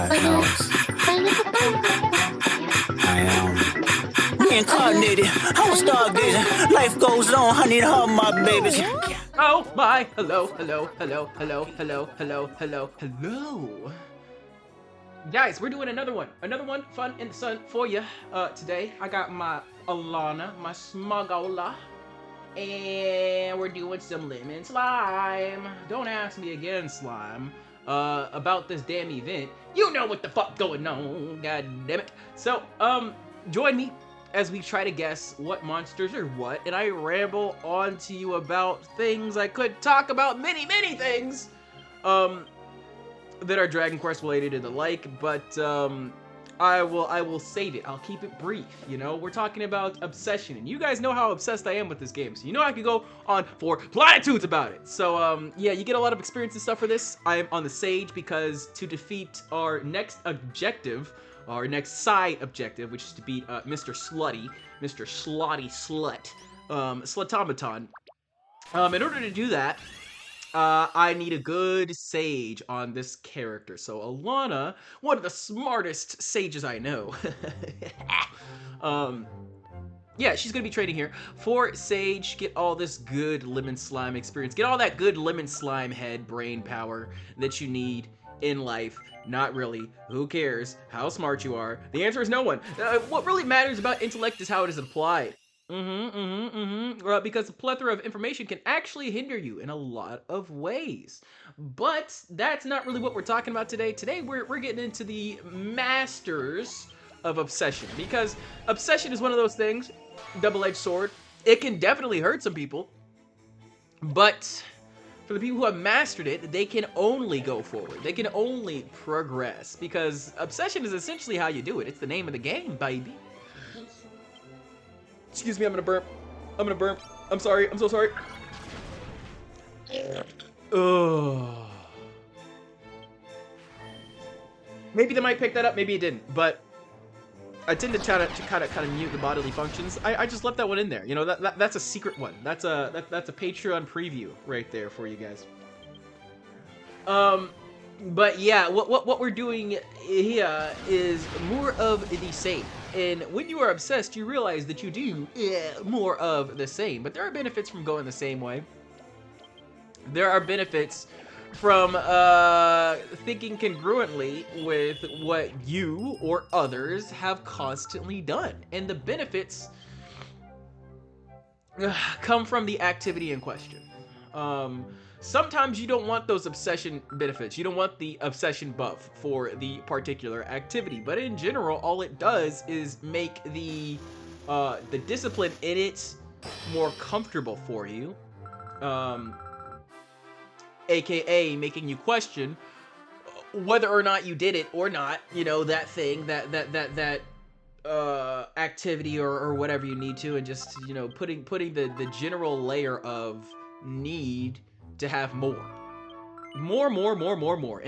God knows. I am reincarnated. I was stargazing. Life goes on. I need all my babies. Oh my! Hello, hello, hello, hello, hello, hello, hello, hello. Guys, we're doing another one fun in the sun for you. Today I got my Alana, my Smugola, and we're doing some lemon slime. Don't ask me again, slime, about this damn event. You know what the fuck going on, god damn it. So, join me as we try to guess what monsters are what, and I ramble on to you about things I could talk about, many things, that are Dragon Quest related and the like, but I will save it. I'll keep it brief. You know, we're talking about obsession, and you guys know how obsessed I am with this game, so you know I could go on for platitudes about it. So yeah, you get a lot of experience and stuff for this. I am on the Sage because to defeat our next objective, our next side objective, which is to beat Mr. Slutty, Mr. Slotty Slut, Slutomaton. In order to do that, I need a good sage on this character. So Alana, one of the smartest sages I know. Yeah, she's gonna be trading here for sage. Get all this good lemon slime experience. Get all that good lemon slime head brain power that you need in life. Not really. Who cares how smart you are? The answer is no one. What really matters about intellect is how it is applied. Because a plethora of information can actually hinder you in a lot of ways. But that's not really what we're talking about today. Today we're getting into the masters of obsession, because obsession is one of those things, double-edged sword. It can definitely hurt some people, but for the people who have mastered it, they can only go forward. They can only progress, because obsession is essentially how you do it. It's the name of the game, baby. Excuse me, I'm gonna burp. I'm gonna burp. I'm sorry. I'm so sorry. Ugh. Maybe they might pick that up. Maybe it didn't. But I tend to kind of mute the bodily functions. I just left that one in there. You know, that's a secret one. That's a Patreon preview right there for you guys. But yeah, what we're doing here is more of the same. And when you are obsessed, you realize that you do more of the same. But there are benefits from going the same way. There are benefits from thinking congruently with what you or others have constantly done. And the benefits come from the activity in question. Sometimes you don't want those obsession benefits. You don't want the obsession buff for the particular activity. But in general, all it does is make the discipline in it more comfortable for you. AKA making you question whether or not you did it or not. You know, that thing, that activity or whatever you need to, and just, you know, putting the general layer of need to have more. And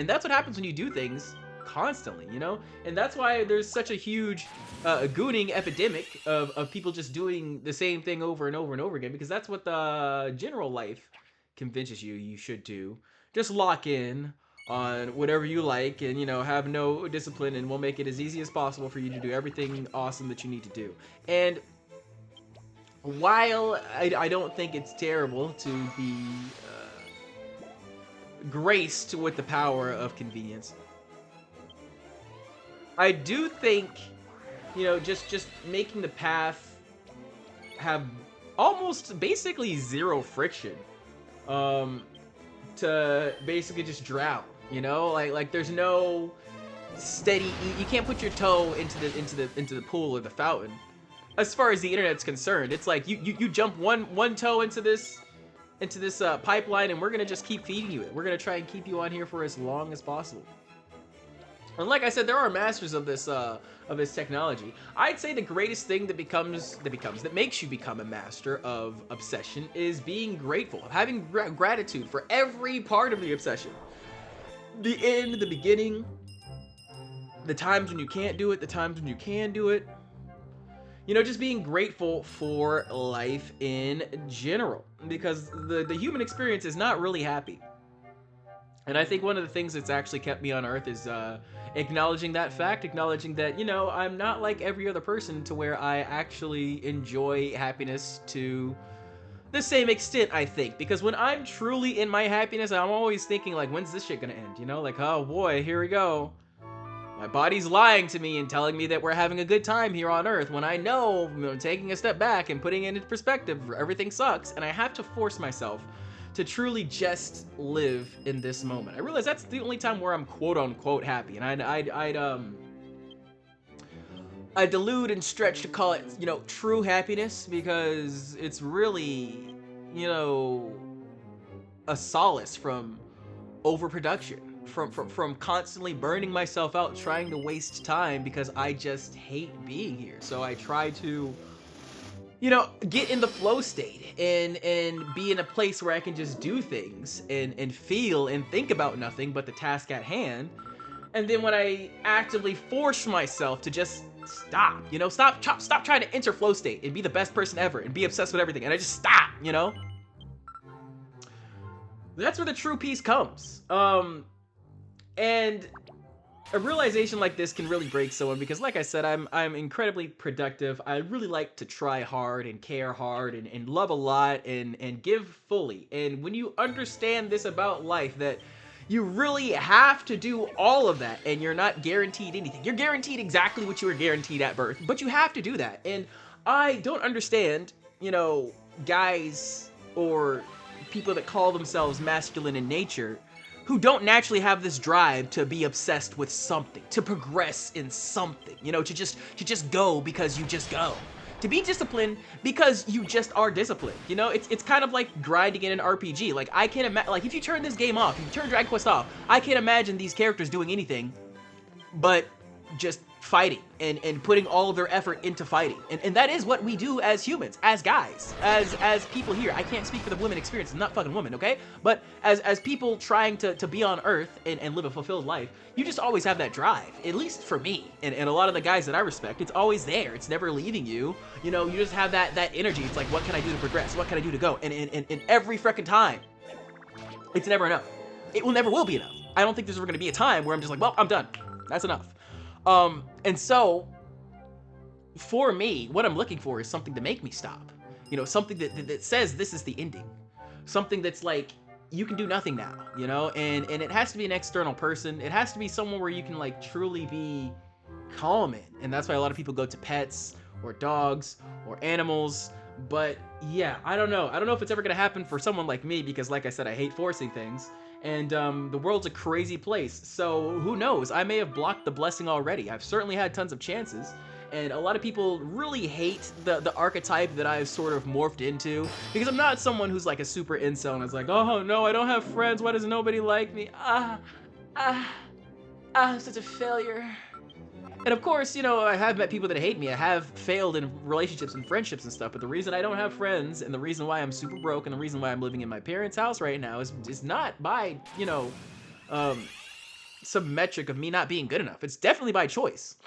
that's what happens when you do things constantly, you know? And that's why there's such a huge gooning epidemic of people just doing the same thing over and over and over again, because that's what the general life convinces you should do. Just lock in on whatever you like and, you know, have no discipline, and we'll make it as easy as possible for you to do everything awesome that you need to do. And while I don't think it's terrible to be graced with the power of convenience, I do think, you know, just making the path have almost basically zero friction, to basically just drown, you know, like there's no steady, you can't put your toe into the pool or the fountain. As far as the internet's concerned, it's like you jump one toe into this pipeline, and we're gonna just keep feeding you it. We're gonna try and keep you on here for as long as possible. And like I said, there are masters of this technology. I'd say the greatest thing that makes you become a master of obsession is being grateful, having gratitude for every part of the obsession. The end, the beginning, the times when you can't do it, the times when you can do it. You know, just being grateful for life in general, because the human experience is not really happy. And I think one of the things that's actually kept me on Earth is acknowledging that fact, acknowledging that, you know, I'm not like every other person to where I actually enjoy happiness to the same extent, I think. Because when I'm truly in my happiness, I'm always thinking, like, when's this shit gonna end? You know, like, oh boy, here we go. My body's lying to me and telling me that we're having a good time here on Earth when I know, you know, taking a step back and putting it into perspective, everything sucks, and I have to force myself to truly just live in this moment. I realize that's the only time where I'm quote-unquote happy, and I delude and stretch to call it, you know, true happiness, because it's really, you know, a solace from overproduction, from constantly burning myself out trying to waste time because I just hate being here. So I try to, you know, get in the flow state and be in a place where I can just do things and feel and think about nothing but the task at hand. And then when I actively force myself to just stop, you know, stop trying to enter flow state and be the best person ever and be obsessed with everything, and I just stop, you know, that's where the true peace comes. And a realization like this can really break someone, because like I said, I'm incredibly productive. I really like to try hard and care hard and love a lot and give fully. And when you understand this about life, that you really have to do all of that and you're not guaranteed anything. You're guaranteed exactly what you were guaranteed at birth, but you have to do that. And I don't understand, you know, guys or people that call themselves masculine in nature who don't naturally have this drive to be obsessed with something, to progress in something, you know, to just go because you just go. To be disciplined because you just are disciplined. You know, it's kind of like grinding in an RPG. Like, I can't imagine, like, if you turn this game off, if you turn Dragon Quest off, I can't imagine these characters doing anything but just fighting and putting all of their effort into fighting. And that is what we do as humans, as guys, as people here. I can't speak for the women experience. I'm not fucking woman, okay? But as people trying to be on Earth and live a fulfilled life, you just always have that drive, at least for me. And a lot of the guys that I respect, it's always there. It's never leaving you. You know, you just have that energy. It's like, what can I do to progress? What can I do to go? And every freaking time, it's never enough. It will never will be enough. I don't think there's ever gonna be a time where I'm just like, well, I'm done. That's enough. And so, for me, what I'm looking for is something to make me stop. You know, something that says this is the ending. Something that's like, you can do nothing now, you know? And it has to be an external person. It has to be someone where you can, like, truly be calm in. And that's why a lot of people go to pets, or dogs, or animals. But, yeah, I don't know. I don't know if it's ever gonna happen for someone like me, because, like I said, I hate forcing things. And the world's a crazy place, so who knows? I may have blocked the blessing already. I've certainly had tons of chances, and a lot of people really hate the archetype that I've sort of morphed into, because I'm not someone who's like a super incel and is like, oh no, I don't have friends, why does nobody like me? I'm such a failure. And of course, you know, I have met people that hate me. I have failed in relationships and friendships and stuff, but the reason I don't have friends and the reason why I'm super broke and the reason why I'm living in my parents' house right now is not by, you know, some metric of me not being good enough. It's definitely by choice.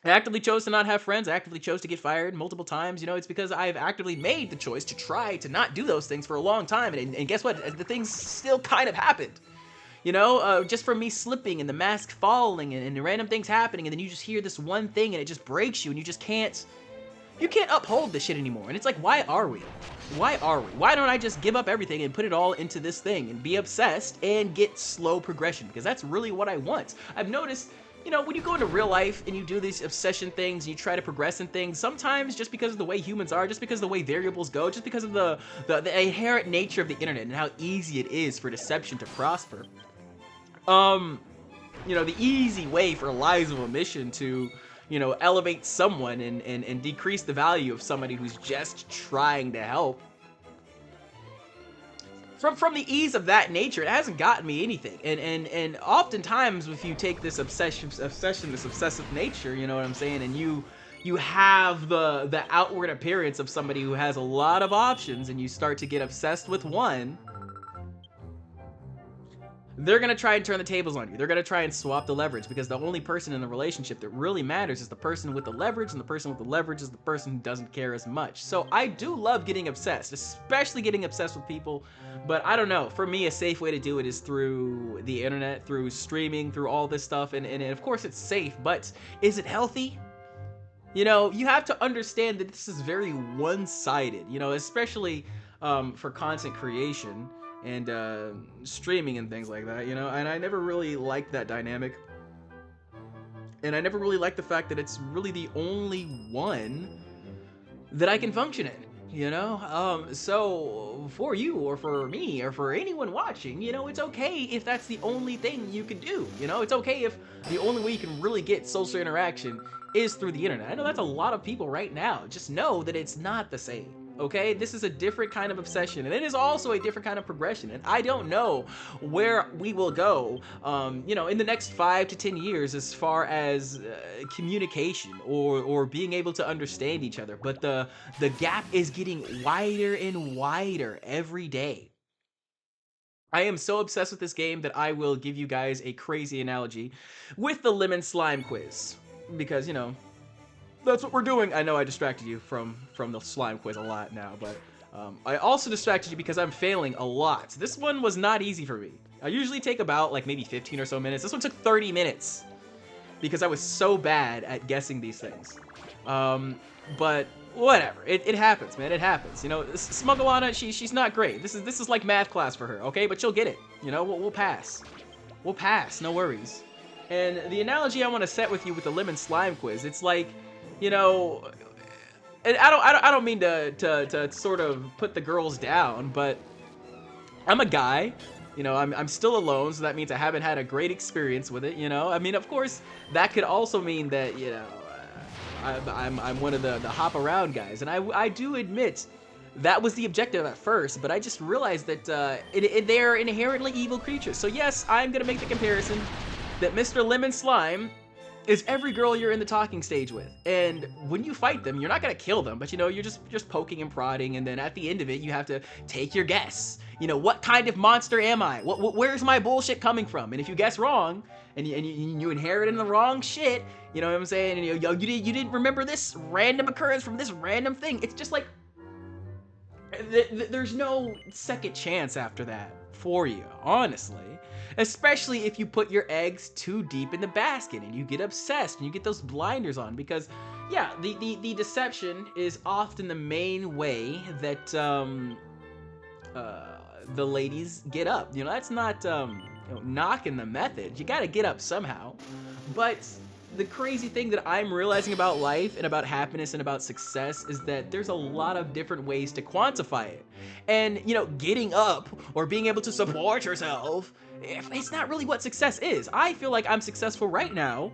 I actively chose to not have friends. I actively chose to get fired multiple times. You know, it's because I've actively made the choice to try to not do those things for a long time. And guess what? The things still kind of happened. You know, just from me slipping and the mask falling and random things happening, and then you just hear this one thing and it just breaks you and you just can't, uphold this shit anymore. And it's like, why are we? Why are we? Why don't I just give up everything and put it all into this thing and be obsessed and get slow progression? Because that's really what I want. I've noticed, you know, when you go into real life and you do these obsession things and you try to progress in things, sometimes just because of the way humans are, just because of the way variables go, just because of the inherent nature of the internet and how easy it is for deception to prosper, you know, the easy way for lies of omission to, you know, elevate someone and decrease the value of somebody who's just trying to help. From the ease of that nature, it hasn't gotten me anything. And oftentimes, if you take this this obsessive nature, you know what I'm saying, and you have the outward appearance of somebody who has a lot of options, and you start to get obsessed with one, they're gonna try and turn the tables on you. They're gonna try and swap the leverage, because the only person in the relationship that really matters is the person with the leverage, and the person with the leverage is the person who doesn't care as much. So I do love getting obsessed, especially getting obsessed with people, but I don't know. For me, a safe way to do it is through the internet, through streaming, through all this stuff, and of course it's safe, but is it healthy? You know, you have to understand that this is very one-sided, you know, especially for content creation and streaming and things like that, you know, and I never really liked that dynamic, and I never really liked the fact that it's really the only one that I can function in, you know. So for you or for me or for anyone watching, you know, it's okay if that's the only thing you can do, you know. It's okay if the only way you can really get social interaction is through the internet. I know that's a lot of people right now. Just know that it's not the same. Okay, this is a different kind of obsession, and it is also a different kind of progression, and I don't know where we will go, you know, in the next 5 to 10 years as far as communication or being able to understand each other, but the gap is getting wider and wider every day. I am so obsessed with this game that I will give you guys a crazy analogy with the lemon slime quiz, because, you know, that's what we're doing. I know I distracted you from the slime quiz a lot now, but I also distracted you because I'm failing a lot. This one was not easy for me. I usually take about like maybe 15 or so minutes. This one took 30 minutes because I was so bad at guessing these things. But whatever, it happens, man. It happens. You know, Smugolana, she's not great. This is like math class for her, okay? But she'll get it. You know, we'll pass. We'll pass. No worries. And the analogy I want to set with you with the lemon slime quiz, it's like, you know, and I don't mean to sort of put the girls down, but I'm a guy, you know, I'm still alone, so that means I haven't had a great experience with it, you know. I mean, of course, that could also mean that, you know, I'm one of the hop around guys, and I do admit that was the objective at first, but I just realized that they're inherently evil creatures. So yes, I'm gonna make the comparison that Mr. Lemon Slime is every girl you're in the talking stage with, and when you fight them, you're not gonna kill them, but you know, you're just poking and prodding, and then at the end of it, you have to take your guess. You know, what kind of monster am I? Where's my bullshit coming from? And if you guess wrong, and you inherit in the wrong shit, you know what I'm saying? And you didn't remember this random occurrence from this random thing. It's just like there's no second chance after that for you, honestly. Especially if you put your eggs too deep in the basket and you get obsessed and you get those blinders on, because yeah, the deception is often the main way that the ladies get up. You know, that's not you know, knocking the method. You gotta get up somehow. But the crazy thing that I'm realizing about life and about happiness and about success is that there's a lot of different ways to quantify it. And, you know, getting up or being able to support yourself, it's not really what success is. I feel like I'm successful right now,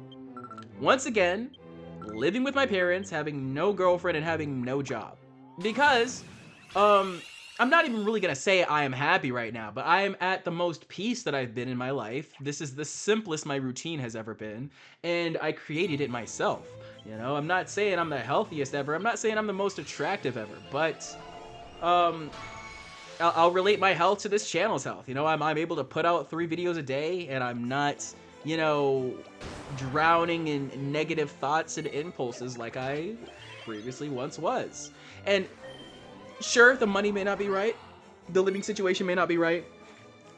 once again, living with my parents, having no girlfriend, and having no job. Because, I'm not even really gonna say I am happy right now, but I am at the most peace that I've been in my life. This is the simplest my routine has ever been, and I created it myself. You know, I'm not saying I'm the healthiest ever, I'm not saying I'm the most attractive ever, but I'll relate my health to this channel's health. You know, I'm able to put out 3 videos a day, and I'm not, you know, drowning in negative thoughts and impulses like I previously once was. And sure, the money may not be right, the living situation may not be right,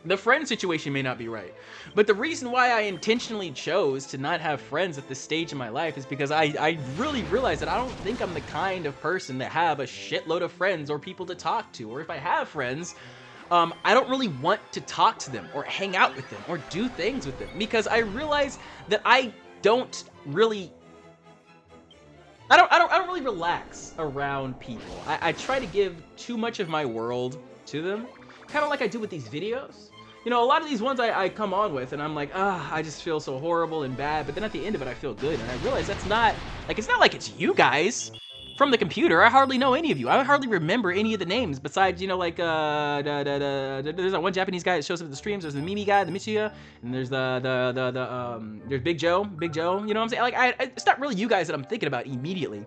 the friend situation may not be right, but the reason why I intentionally chose to not have friends at this stage in my life is because I really realized that I don't think I'm the kind of person that have a shitload of friends or people to talk to, or if I have friends, I don't really want to talk to them or hang out with them or do things with them, because I realize that I don't really relax around people. I try to give too much of my world to them, kind of like I do with these videos. You know, a lot of these ones I come on with and I'm like, I just feel so horrible and bad, but then at the end of it I feel good, and I realize that's not, like, it's not like it's you guys from the computer. I hardly know any of you. I hardly remember any of the names besides, you know, like, there's that one Japanese guy that shows up at the streams, there's the Mimi guy, the Michiya, and there's there's Big Joe, you know what I'm saying? Like, it's not really you guys that I'm thinking about immediately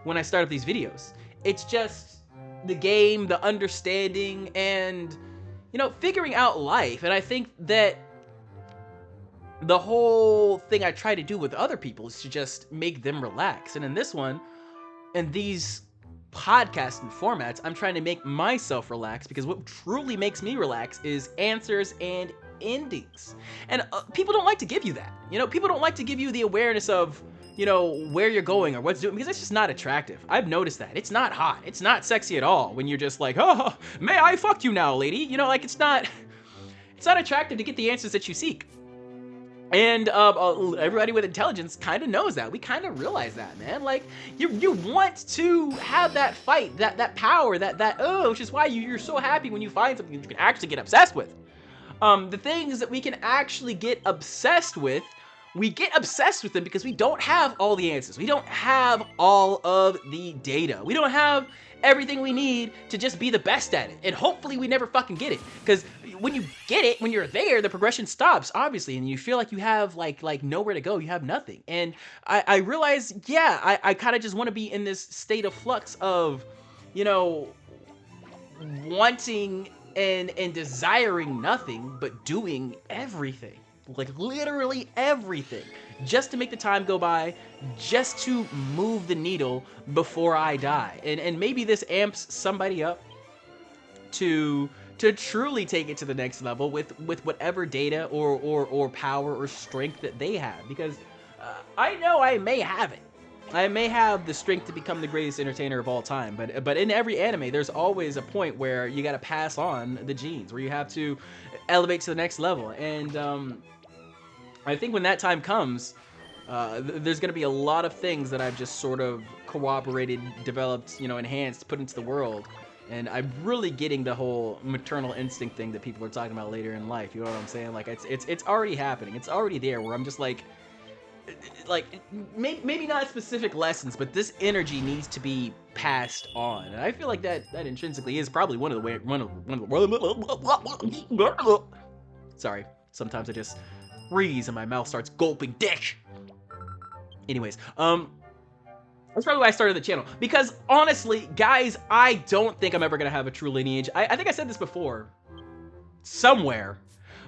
when I start up these videos. It's just the game, the understanding, and, you know, figuring out life. And I think that the whole thing I try to do with other people is to just make them relax. And in this one, in these podcasts and formats, I'm trying to make myself relax, because what truly makes me relax is answers and endings. And people don't like to give you that. You know, people don't like to give you the awareness of, you know, where you're going or what's doing, because it's just not attractive. I've noticed that. It's not hot. It's not sexy at all when you're just like, oh, may I fuck you now, lady? You know, like, it's not attractive to get the answers that you seek. And everybody with intelligence kind of knows that. We kind of realize that, man. Like, you want to have that fight, that power, which is why you're so happy when you find something that you can actually get obsessed with. The things that we can actually get obsessed with, we get obsessed with them because we don't have all the answers. We don't have all of the data. We don't have everything we need to just be the best at it. And hopefully we never fucking get it. Because when you get it, when you're there, the progression stops, obviously, and you feel like you have like nowhere to go. You have nothing. And I realize, yeah, I kind of just want to be in this state of flux of, you know, wanting and desiring nothing, but doing everything. Like, literally everything, just to make the time go by, just to move the needle before I die. And maybe this amps somebody up to truly take it to the next level with whatever data or power or strength that they have. Because I know I may have it. I may have the strength to become the greatest entertainer of all time, but in every anime, there's always a point where you got to pass on the genes, where you have to elevate to the next level. And I think when that time comes, there's going to be a lot of things that I've just sort of corroborated, developed, you know, enhanced, put into the world. And I'm really getting the whole maternal instinct thing that people are talking about later in life. You know what I'm saying? Like, it's already happening. It's already there, where I'm just like maybe not specific lessons, but this energy needs to be passed on. And I feel like that intrinsically is probably one of the sorry, sometimes I just freeze and my mouth starts gulping dick. Anyways, that's probably why I started the channel, because honestly, guys, I don't think I'm ever gonna have a true lineage. I think I said this before somewhere,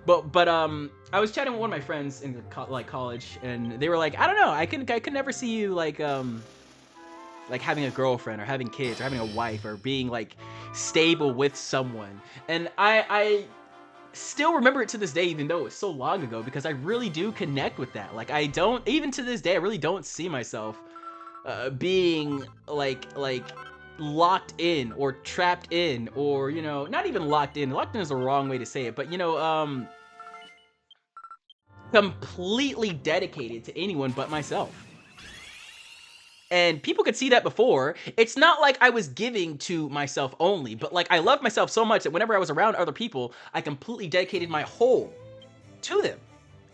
but I was chatting with one of my friends in college, and they were like, I don't know, I could never see you like having a girlfriend or having kids or having a wife or being like stable with someone. And I still remember it to this day, even though it's so long ago, because I really do connect with that. Like, I don't, even to this day, I really don't see myself being like locked in or trapped in, or, you know, not even locked in. Locked in is the wrong way to say it, but, you know, completely dedicated to anyone but myself. And people could see that before. It's not like I was giving to myself only, but like I loved myself so much that whenever I was around other people, I completely dedicated my whole to them.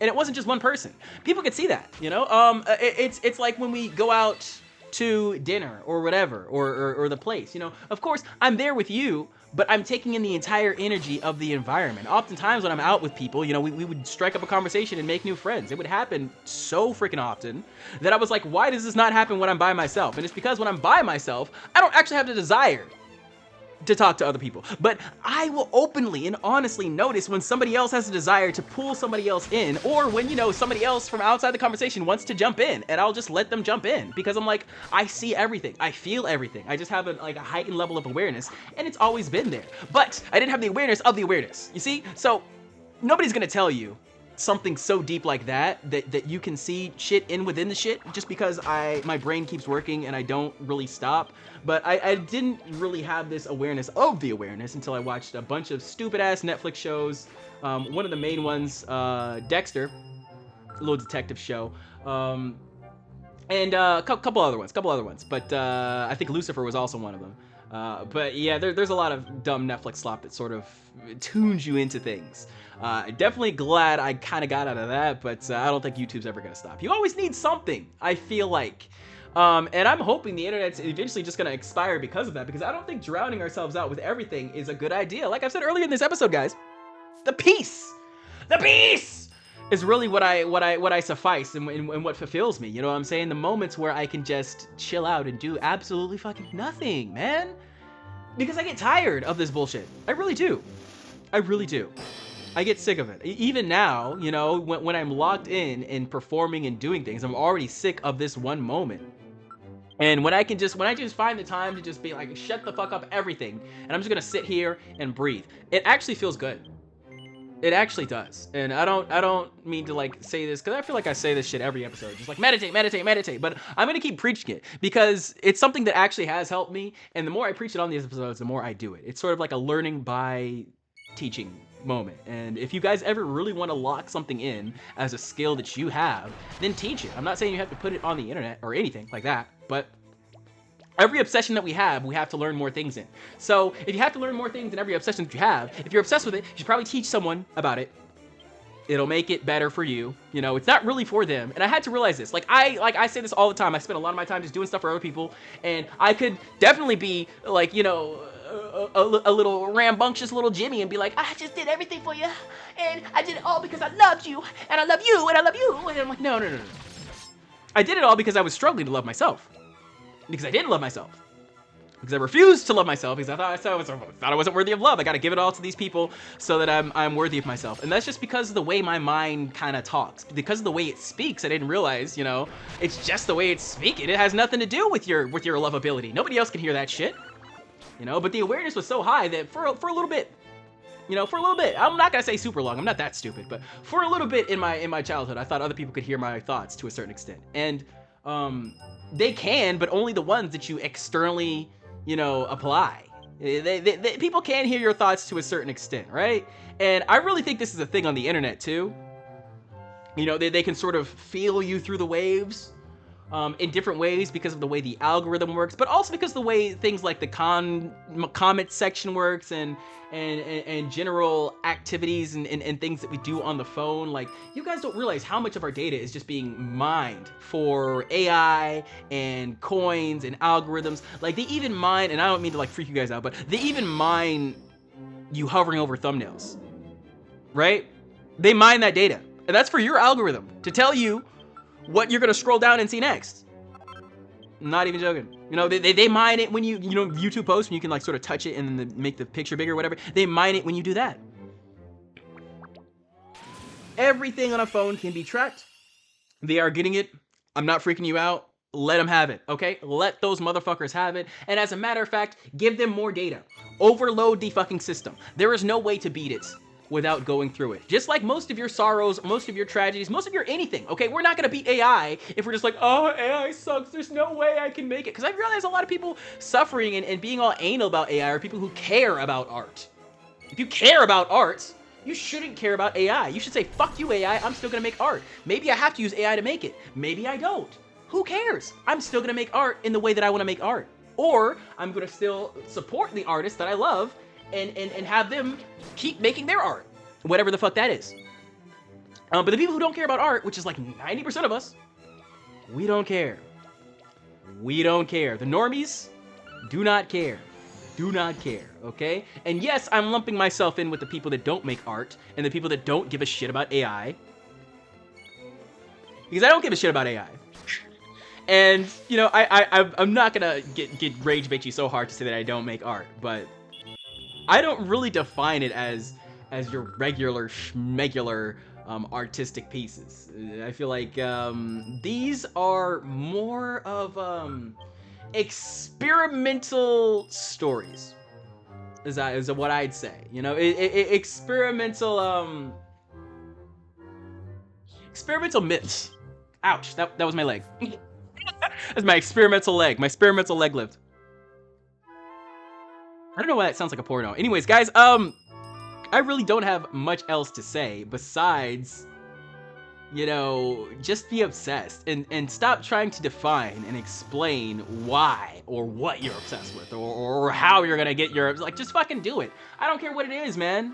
And it wasn't just one person. People could see that, you know? It's like when we go out to dinner or whatever, or the place, you know? Of course, I'm there with you, but I'm taking in the entire energy of the environment. Oftentimes when I'm out with people, you know, we would strike up a conversation and make new friends. It would happen so freaking often that I was like, why does this not happen when I'm by myself? And it's because when I'm by myself, I don't actually have the desire to talk to other people. But I will openly and honestly notice when somebody else has a desire to pull somebody else in, or when, you know, somebody else from outside the conversation wants to jump in, and I'll just let them jump in, because I'm like, I see everything, I feel everything. I just have a heightened level of awareness, and it's always been there. But I didn't have the awareness of the awareness, you see? So nobody's gonna tell you something so deep like that you can see shit in within the shit, just because my brain keeps working and I don't really stop. But I didn't really have this awareness of the awareness until I watched a bunch of stupid ass Netflix shows. One of the main ones, Dexter, a little detective show, and a couple other ones. But I think Lucifer was also one of them. But yeah, there's a lot of dumb Netflix slop that sort of tunes you into things. Definitely glad I kind of got out of that, but I don't think YouTube's ever gonna stop. You always need something, I feel like. And I'm hoping the internet's eventually just gonna expire because of that, because I don't think drowning ourselves out with everything is a good idea. Like I've said earlier in this episode, guys, the peace is really what I suffice and what fulfills me. You know what I'm saying? The moments where I can just chill out and do absolutely fucking nothing, man. Because I get tired of this bullshit. I really do. I get sick of it. Even now, you know, when I'm locked in and performing and doing things, I'm already sick of this one moment. And when I just find the time to just be like, shut the fuck up, everything, and I'm just gonna sit here and breathe, it actually feels good. It actually does. And I don't mean to like say this, because I feel like I say this shit every episode, just like meditate, meditate, meditate. But I'm gonna keep preaching it because it's something that actually has helped me. And the more I preach it on these episodes, the more I do it. It's sort of like a learning by teaching moment. And if you guys ever really want to lock something in as a skill that you have, then teach it. I'm not saying you have to put it on the internet or anything like that, but every obsession that we have to learn more things in. So if you have to learn more things in every obsession that you have, if you're obsessed with it, you should probably teach someone about it. It'll make it better for you. You know, it's not really for them. And I had to realize this. Like I say this all the time. I spend a lot of my time just doing stuff for other people, and I could definitely be like, you know, a little rambunctious little Jimmy and be like, I just did everything for you, and I did it all because I loved you, and I love you, and I love you. And I'm like, no. I did it all because I was struggling to love myself. Because I didn't love myself. Because I refused to love myself because I thought I wasn't worthy of love. I got to give it all to these people so that I'm worthy of myself. And that's just because of the way my mind kind of talks. Because of the way it speaks, I didn't realize, you know, it's just the way it's speaking. It has nothing to do with your lovability. Nobody else can hear that shit. You know, but the awareness was so high that for a little bit, you know, for a little bit, I'm not gonna say super long, I'm not that stupid, but for a little bit in my childhood, I thought other people could hear my thoughts to a certain extent. And they can, but only the ones that you externally, you know, apply. People can hear your thoughts to a certain extent, right? And I really think this is a thing on the internet too. You know, they can sort of feel you through the waves in different ways because of the way the algorithm works, but also because of the way things like the comment section works and general activities and things that we do on the phone. Like, you guys don't realize how much of our data is just being mined for AI and coins and algorithms. Like, they even mine, and I don't mean to like freak you guys out, but they even mine you hovering over thumbnails, right? They mine that data, and that's for your algorithm to tell you what you're gonna scroll down and see next. I'm not even joking. You know, they mine it when you know, YouTube posts, when you can like sort of touch it and then make the picture bigger or whatever. They mine it when you do that. Everything on a phone can be tracked. They are getting it. I'm not freaking you out. Let them have it, okay? Let those motherfuckers have it. And as a matter of fact, give them more data. Overload the fucking system. There is no way to beat it without going through it. Just like most of your sorrows, most of your tragedies, most of your anything, okay? We're not gonna beat AI if we're just like, oh, AI sucks, there's no way I can make it. Because I realize a lot of people suffering and being all anal about AI are people who care about art. If you care about art, you shouldn't care about AI. You should say, fuck you, AI, I'm still gonna make art. Maybe I have to use AI to make it. Maybe I don't. Who cares? I'm still gonna make art in the way that I wanna make art. Or I'm gonna still support the artists that I love and have them keep making their art, whatever the fuck that is. But the people who don't care about art, which is like 90% of us, we don't care. We don't care. The normies do not care. Do not care, okay? And yes, I'm lumping myself in with the people that don't make art and the people that don't give a shit about AI. Because I don't give a shit about AI. And, you know, I'm not gonna get rage bait you so hard to say that I don't make art, but I don't really define it as your regular schmegular artistic pieces. I feel like these are more of experimental stories, is what I'd say. You know, experimental myths. Ouch, that was my leg. That's my experimental leg. My experimental leg lived. I don't know why that sounds like a porno. Anyways, guys, I really don't have much else to say besides, you know, just be obsessed and stop trying to define and explain why or what you're obsessed with or how you're gonna get your, like, just fucking do it. I don't care what it is, man.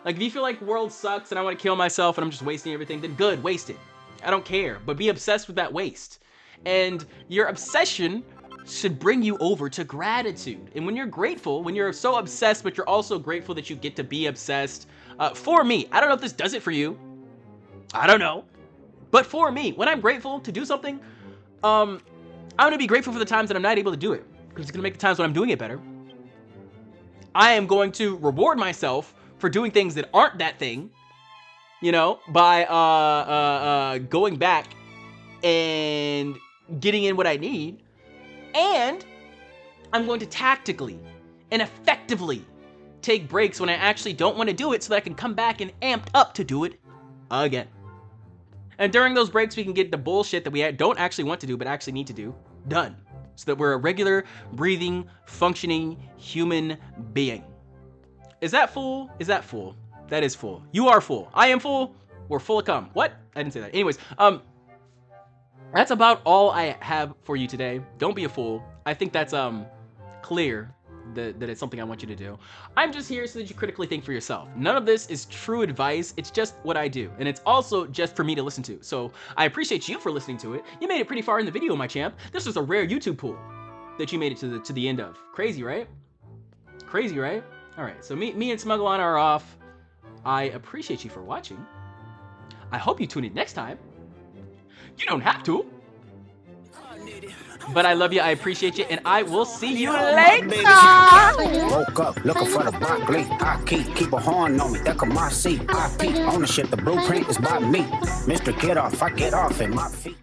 Like, if you feel like the world sucks and I want to kill myself and I'm just wasting everything, then good, waste it. I don't care, but be obsessed with that waste. And your obsession should bring you over to gratitude. And when you're grateful, when you're so obsessed, but you're also grateful that you get to be obsessed, for me, I don't know if this does it for you. I don't know. But for me, when I'm grateful to do something, I'm gonna be grateful for the times that I'm not able to do it, because it's gonna make the times when I'm doing it better. I am going to reward myself for doing things that aren't that thing, you know, by going back and getting in what I need. And I'm going to tactically and effectively take breaks when I actually don't want to do it so that I can come back and amped up to do it again. And during those breaks, we can get the bullshit that we don't actually want to do but actually need to do done, so that we're a regular, breathing, functioning human being. Is that full? Is that full? That is full. You are full. I am full. We're full of cum. What? I didn't say that. Anyways, that's about all I have for you today. Don't be a fool. I think that's clear that it's something I want you to do. I'm just here so that you critically think for yourself. None of this is true advice. It's just what I do. And it's also just for me to listen to. So I appreciate you for listening to it. You made it pretty far in the video, my champ. This was a rare YouTube pool that you made it to the end of. Crazy, right? Crazy, right? All right, so me and Smugolana are off. I appreciate you for watching. I hope you tune in next time. You don't have to. But I love you, I appreciate you, and I will see you later. Woke up looking for the broccoli. I keep a horn on me. That come my seat. I peep ownership. The blueprint is by me. Mr. Get Off. I get off at my feet.